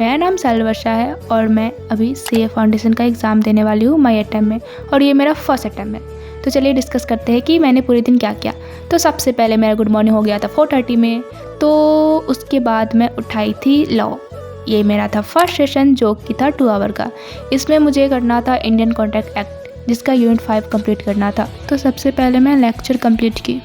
मेरा नाम सालवर्षा है और मैं अभी सीए फाउंडेशन का एग्ज़ाम देने वाली हूँ माई अटेम्प्ट में, और ये मेरा फर्स्ट अटेम्प्ट है। तो चलिए डिस्कस करते हैं कि मैंने पूरे दिन क्या किया। तो सबसे पहले मेरा गुड मॉर्निंग हो गया था 4:30 में। तो उसके बाद मैं उठाई थी लॉ। ये मेरा था फर्स्ट सेशन जो कि था 2 आवर का। इसमें मुझे करना था इंडियन कॉन्ट्रैक्ट एक्ट जिसका यूनिट 5 कंप्लीट करना था। तो सबसे पहले मैं लेक्चर कंप्लीट की।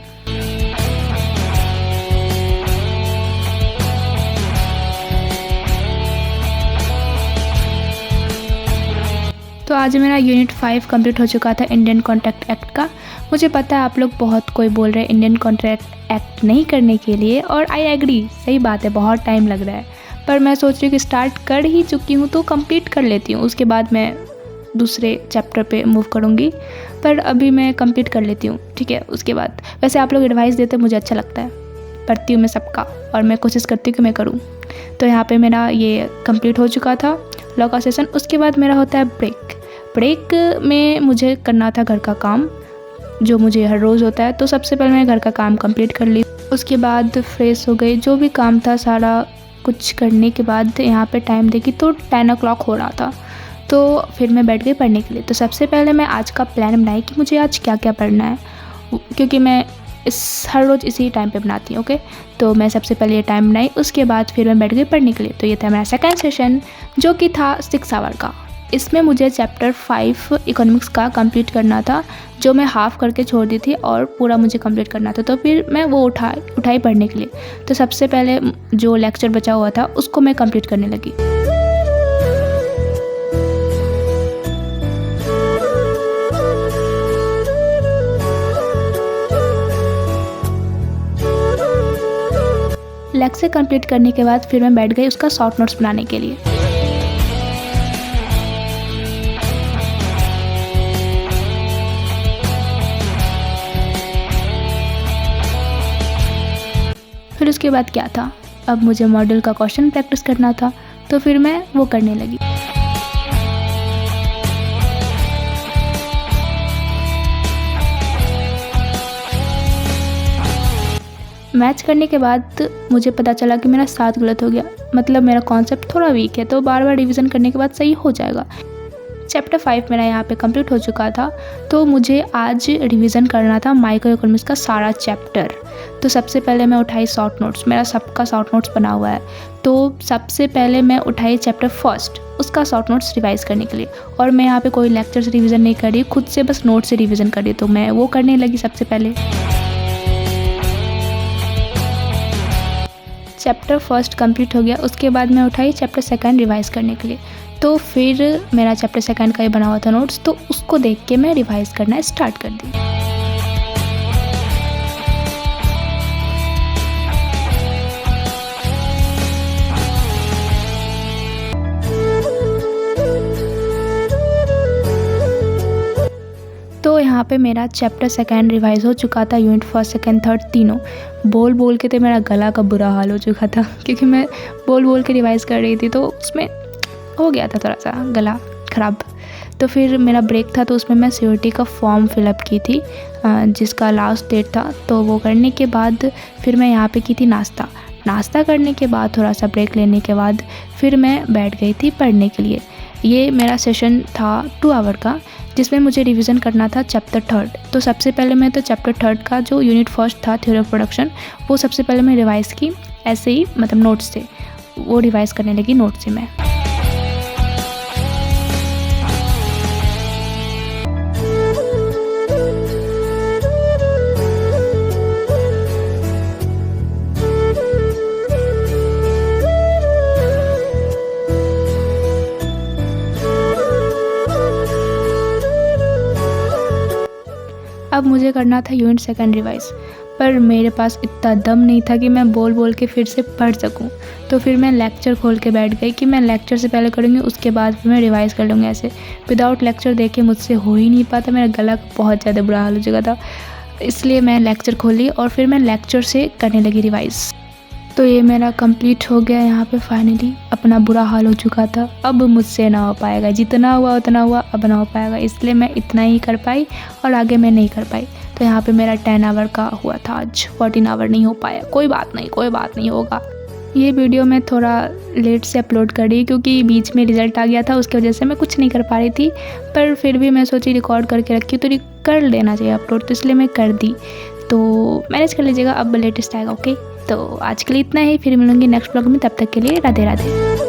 तो आज मेरा यूनिट 5 कंप्लीट हो चुका था इंडियन कॉन्ट्रैक्ट एक्ट का। मुझे पता है आप लोग बहुत कोई बोल रहे हैं इंडियन कॉन्ट्रैक्ट एक्ट नहीं करने के लिए, और आई एग्री, सही बात है, बहुत टाइम लग रहा है। पर मैं सोच रही हूँ कि स्टार्ट कर ही चुकी हूँ तो कंप्लीट कर लेती हूँ, उसके बाद मैं दूसरे चैप्टर पे मूव करूँगी। पर अभी मैं कंप्लीट कर लेती हूँ, ठीक है। उसके बाद वैसे आप लोग एडवाइस देते मुझे अच्छा लगता है, पढ़ती हूँ मैं सबका और मैं कोशिश करती हूँ कि मैं करूँ। तो यहाँ पे मेरा ये कंप्लीट हो चुका था लॉ का सेशन। उसके बाद मेरा होता है ब्रेक में मुझे करना था घर का काम जो मुझे हर रोज़ होता है। तो सबसे पहले मैं घर का काम कंप्लीट कर ली। उसके बाद फ्रेश हो गई, जो भी काम था सारा कुछ करने के बाद यहाँ पे टाइम देखी तो 10 o'clock हो रहा था। तो फिर मैं बैठ गई पढ़ने के लिए। तो सबसे पहले मैं आज का प्लान बनाई कि मुझे आज क्या क्या पढ़ना है, क्योंकि मैं हर रोज़ इसी टाइम पे बनाती हूँ, ओके। तो मैं सबसे पहले ये टाइम बनाई, उसके बाद फिर मैं बैठ गई पढ़ने के लिए। तो ये था मेरा सेकेंड सेशन जो कि था 6 आवर का। इसमें मुझे चैप्टर 5 इकोनॉमिक्स का कंप्लीट करना था, जो मैं हाफ़ करके छोड़ दी थी और पूरा मुझे कंप्लीट करना था। तो फिर मैं वो उठाई पढ़ने के लिए। तो सबसे पहले जो लेक्चर बचा हुआ था उसको मैं कंप्लीट करने लगी। लेक्चर कंप्लीट करने के बाद फिर मैं बैठ गई उसका शॉर्ट नोट्स बनाने के लिए। फिर उसके बाद क्या था, अब मुझे मॉडल का क्वेश्चन प्रैक्टिस करना था, तो फिर मैं वो करने लगी। मैच करने के बाद मुझे पता चला कि मेरा 7 गलत हो गया, मतलब मेरा कॉन्सेप्ट थोड़ा वीक है, तो बार बार रिवीजन करने के बाद सही हो जाएगा। चैप्टर 5 मेरा यहाँ पे कंप्लीट हो चुका था। तो मुझे आज रिवीजन करना था माइक्रो इकोनॉमिक्स का सारा चैप्टर। तो सबसे पहले मैं उठाई शॉर्ट नोट्स, मेरा सबका शॉर्ट नोट्स बना हुआ है। तो सबसे पहले मैं उठाई चैप्टर 1 उसका शॉर्ट नोट्स रिवाइज़ करने के लिए। और मैं यहाँ पे कोई लेक्चर से रिवीजन नहीं कर रही, खुद से बस नोट से रिवीजन कर रही। तो मैं वो करने लगी सबसे पहले। चैप्टर 1 कंप्लीट हो गया, उसके बाद मैं उठाई चैप्टर 2 रिवाइज़ करने के लिए। तो फिर मेरा चैप्टर 2 का ही बना हुआ था नोट्स, तो उसको देख के मैं रिवाइज़ करना स्टार्ट कर दी। तो यहाँ पे मेरा चैप्टर 2 रिवाइज़ हो चुका था, यूनिट 1, 2, 3 तीनों। बोल के तो मेरा गला का बुरा हाल हो चुका था, क्योंकि मैं बोल के रिवाइज़ कर रही थी, तो उसमें हो गया था थोड़ा सा गला ख़राब। तो फिर मेरा ब्रेक था, तो उसमें मैं सीयूईटी का फॉर्म फिलअप की थी जिसका लास्ट डेट था। तो वो करने के बाद फिर मैं यहाँ पे की थी नाश्ता करने के बाद थोड़ा सा ब्रेक लेने के बाद फिर मैं बैठ गई थी पढ़ने के लिए। ये मेरा सेशन था 2 आवर का, जिसमें मुझे रिवीजन करना था चैप्टर 3। तो सबसे पहले मैं तो चैप्टर 3 का जो यूनिट 1 था थ्योरी ऑफ प्रोडक्शन, वो सबसे पहले मैं रिवाइज़ की, ऐसे ही मतलब नोट्स से वो रिवाइज़ करने लगी नोट से मैं। अब मुझे करना था यूनिट 2 रिवाइज़, पर मेरे पास इतना दम नहीं था कि मैं बोल के फिर से पढ़ सकूं। तो फिर मैं लेक्चर खोल के बैठ गई कि मैं लेक्चर से पहले करूँगी, उसके बाद फिर मैं रिवाइज़ कर लूँगी। ऐसे विदाउट लेक्चर देखे मुझसे हो ही नहीं पाता, मेरा गला बहुत ज़्यादा बुरा हाल हो चुका था। इसलिए मैं लेक्चर खोली और फिर मैं लेक्चर से करने लगी रिवाइज़। तो ये मेरा कंप्लीट हो गया यहाँ पे फाइनली। अपना बुरा हाल हो चुका था, अब मुझसे ना हो पाएगा, जितना हुआ उतना हुआ, अब ना हो पाएगा। इसलिए मैं इतना ही कर पाई और आगे मैं नहीं कर पाई। तो यहाँ पे मेरा 10 आवर का हुआ था आज, 14 आवर नहीं हो पाया। कोई बात नहीं होगा। ये वीडियो मैं थोड़ा लेट से अपलोड कर रही क्योंकि बीच में रिज़ल्ट आ गया था, उसकी वजह से मैं कुछ नहीं कर पा रही थी। पर फिर भी मैं सोची रिकॉर्ड करके रखी तो कर लेना चाहिए अपलोड, तो इसलिए मैं कर दी। तो मैनेज कर लीजिएगा, अब लेटेस्ट आएगा। ओके, तो आज के लिए इतना ही, फिर मिलूँगी नेक्स्ट ब्लॉग में। तब तक के लिए राधे राधे।